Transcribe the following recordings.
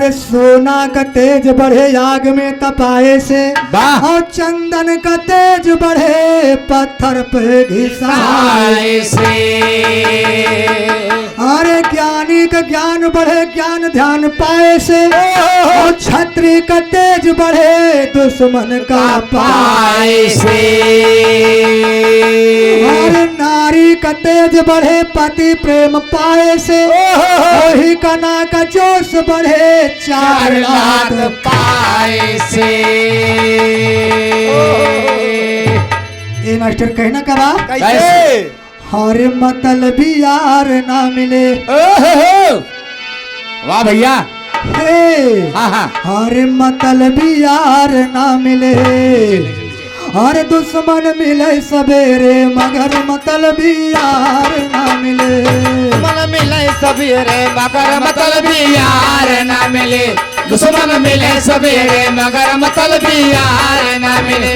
अरे सोना का तेज बढ़े आग में तपाए से, और चंदन का तेज बढ़े पत्थर पे घिसाए से। अरे ज्ञानी का ज्ञान बढ़े ज्ञान ध्यान पाए से, और छत्री का तेज बढ़े दुश्मन का पाए से। अरे नारी का तेज बढ़े पति प्रेम पाए से, वही कना का जोश बढ़े 4 लाख पाए से। ये मास्टर कहना कबा कैसे? हरे मतलबी यार ना मिले। वाह भैया। हरे मतलबी यार ना मिले, हर दुश्मन मिले सवेरे मगर मतलबी यार ना मिले। दुश्मन मिले सवेरे मगर मतलबी यार ना मिले। दुश्मन मिले सवेरे मगर मतलबी यार ना मिले।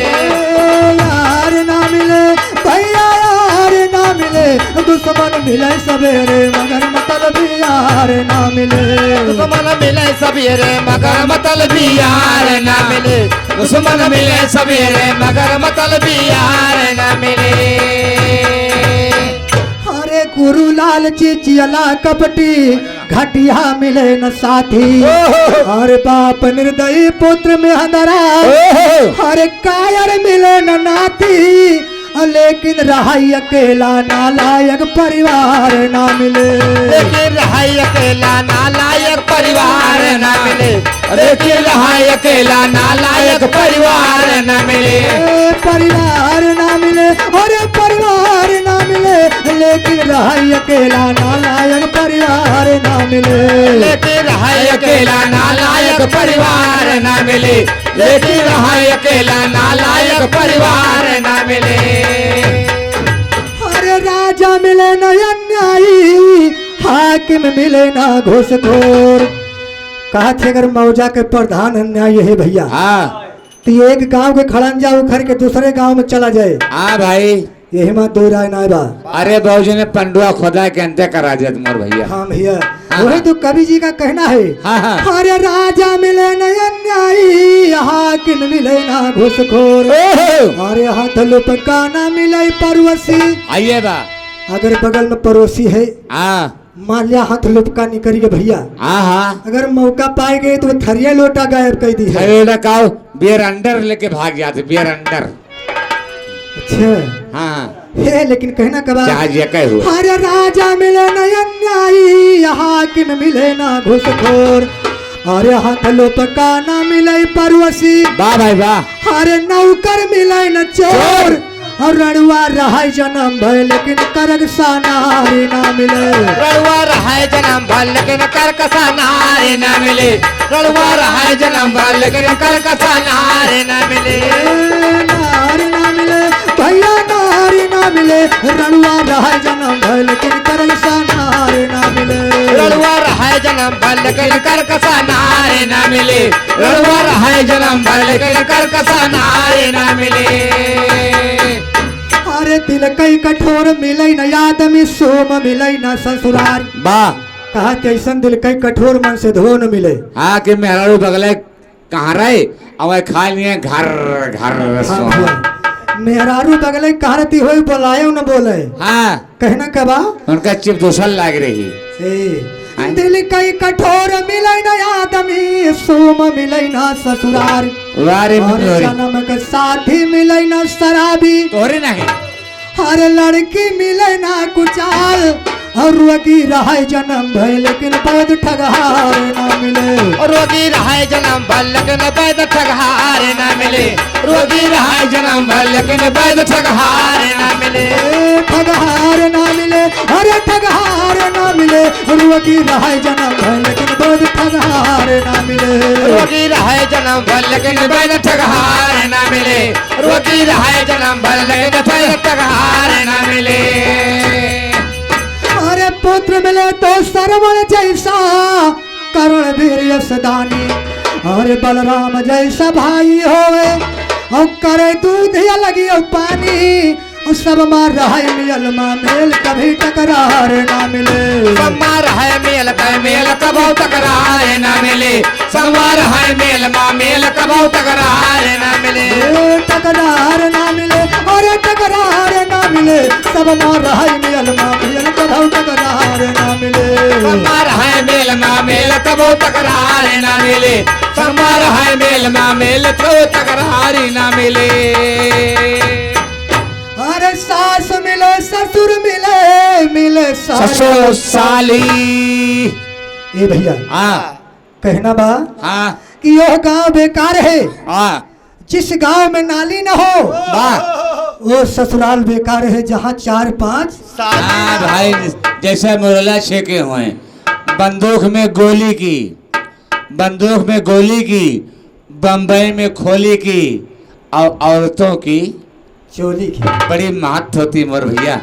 यार ना मिले भैया यार ना मिले, दुश्मन मिले सवेरे मगर मतलबी यार ना मिले। दुश्मन मिले सवेरे मगर मतलबी यार ना मिले। दुश्मन मिले सवेरे मगर मतलबी यार ना मिले। अरे गुरु लाल चिचियला कपटी घटिया मिले न साथी। अरे बाप निर्दयी पुत्र में हदरा, अरे कायर मिले न नाती। लेकिन रहाई अकेला नालायक परिवार ना मिले। लेकिन रहाई अकेला नालायक परिवार ना मिले। लेकिन रहाई अकेला नालायक परिवार ना मिले। परिवार ना मिले अरे परिवार ना मिले, लेकिन रहाई अकेला नालायक परिवार ना मिले। लेकिन रहाई अकेला नालायक परिवार ना मिले। लेकिन रहाई अकेला नालायक परिवार ना मिले। अरे राजा मिले न अन्यायी, हाकिम मिले ना घूसखोर। कहा थे अगर मौजा के प्रधान अन्यायी है भैया, तो एक गांव के खड़ंजा उखड़ के दूसरे गांव में चला जाए। हाँ भाई, यही मत दो राय ना बा। अरे बाबूजी ने पंडुआ खोदा के अंत्य करा दिया तुम्हारे भैया। हाँ भैया, वही तो कवि जी का कहना है। अरे राजा मिले न अन्यायी, हाकिम मिले ना घूसखोर। अरे हाथ लुपका ना मिले पड़ोसी। आइए बा, अगर बगल में पड़ोसी है, मान लिया हाथ लुपका नहीं करिए भैया। अगर मौका पाए गए तो थरिया लोटा गायब कर दी है। बियर अंडर लेके भाग जाते, बियर अंडर। अच्छा है, लेकिन कहना कबा हुआ। अरे राजा मिले न अन्यायी, हाकिम मिले ना घूसखोर। अरे हाथ लोपका ना मिले पड़ोसी। वाह भाई वाह। अरे नौकर मिले न चोर, और रड़ुआ रहा जन्म भय लेकिन करग सा नारी ना मिले। रड़ुआ रहा जन्म भय लेकिन कर कसा नारी ना मिले। रड़ुआ रहा जन्म भय लेकिन कर कसा नारी ना मिले। नारी ना मिले भैया नारी ना मिले, रड़ुआ रहा जन्म भय लेकिन करग सा नारी ना मिले। रड़ुआ रहा जन्म भय लेकिन कर कसा नारी ना मिले। रड़ुआ रहा जन्म भय लेकिन कर कसा नारी ना मिले। अरे दिल कई कठोर मिले न आदमी, सोम मिले न ससुरार। वाह। कहा कैसन दिल कई कठोर मन से धो न मिले। हाँ कि मेहरारू बगले कहाँ रहे, अब खा लिए घर घर। मेहरारू बगले कहाँ रहती हो, बोलाए न बोले। हाँ कहना कबा उनका चिप दूसर लाग रही। दिल कई कठोर मिले न आदमी, सोम मिले न ससुरार। जन्म के साथी मिले न शराबी। तोरे नहीं। हर लड़की मिले ना कुचाल, और रोगी रहे जन्म भय लेकिन वैद ठगहार ना मिले। रोगी रहे जन्म भय लेकिन वैद ठगहार ना मिले। रोगी रहे जन्म भय लेकिन वैद ठगहार ना मिले। ठगहार ना मिले अरे ठगहार ना मिले, रोगी रहे जन्म भय लेकिन वैद ठगहार ना मिले। रोगी रहे जन्म भय लेकिन वैद ठगहार ना मिले। रोगी रहे जन्म भय लेकिन वैद ठगहार ना मिले। अरे पुत्र मिले तो सरवण जैसा, करुण वीर यशदानी। अरे बलराम जैसा भाई होवे, और करे दूध या लगी और पानी। सब मार रहा मियल मेल, कभी टकरार ना मिले। सब मार है मेल का मेल कबो तकरार न मिले संगवार है मेल माँ मेल कबो तकरार न मिले टकरार ना मिले अरे टकरार ना मिले सब मार है मेल माँ मेल कबहू टकरार ना मिले संगवार है मेल माँ मेल कबो तकरार न मिले संगवार है मेल माँ मेल कबो तकरार न मिले अरे सास मिले ससुर मिले मिले ससुर साली ए भैया हाँ कहना बा हाँ कि यह गांव बेकार है हाँ जिस गांव में नाली न हो वाह वो ससुराल बेकार है जहाँ 4-5 हाँ भाई जैसे मुरला छेके हुए बंदूक में गोली की बम्बई में खोली की और औरतों की चोली की बड़ी महत्व होती मोर भैया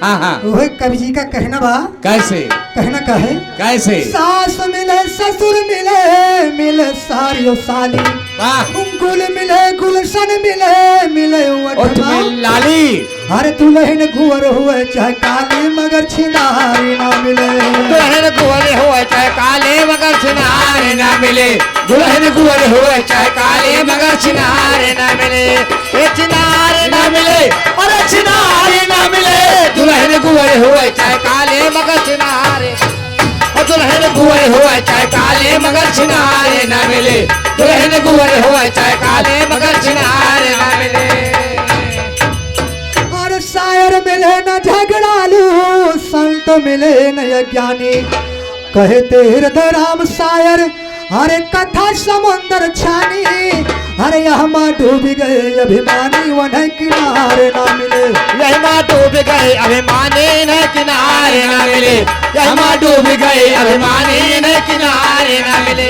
हाँ हाँ वह कवि जी का कहना बा कैसे कहना का है कैसे सास मिले ससुर मिले मिले सारियो साली वाह गुल मिले गुलशन मिले मिले उठ वठमा में लाली अरे दुल्हन घुवर हुए चाहे काली मगर छिनारी ना मिले दुल्हन कुंवर हुए चाहे काले मगर छिनार न मिले दुल्हन कुंवर हुए चाहे काले मगर छिनार न मिले ये छिनार न मिले अरे छिनार न मिले दुल्हन कुंवर हुए चाहे काले मगर छिनार और दुल्हन कुंवर हुए चाहे काले मगर छिनार न मिले दुल्हन कुंवर हुए चाहे काले मगर छिनार न मिले और शायर मिले न झगड़ालू संत मिले न अज्ञानी कहते हृदय राम शायर अरे कथा समुंदर छानी अरे यहाँ डूब गए अभिमानी वन किनारे ना मिले यही माँ डूब गए अभिमानी न किनारे न मिले यही माँ डूब गए अभिमानी न किनारे न मिले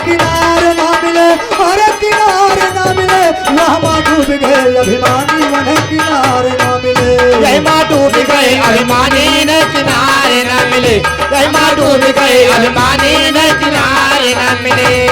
किनारे ना मिले अरे किनारे ना मिले यहाँ डूब गए अभिमानी वन किनारे ना मिले यही माँ डूब गए अभिमानी न किनारे न मिले यही माँ डूब गए अभिमानी न किनारे न मिले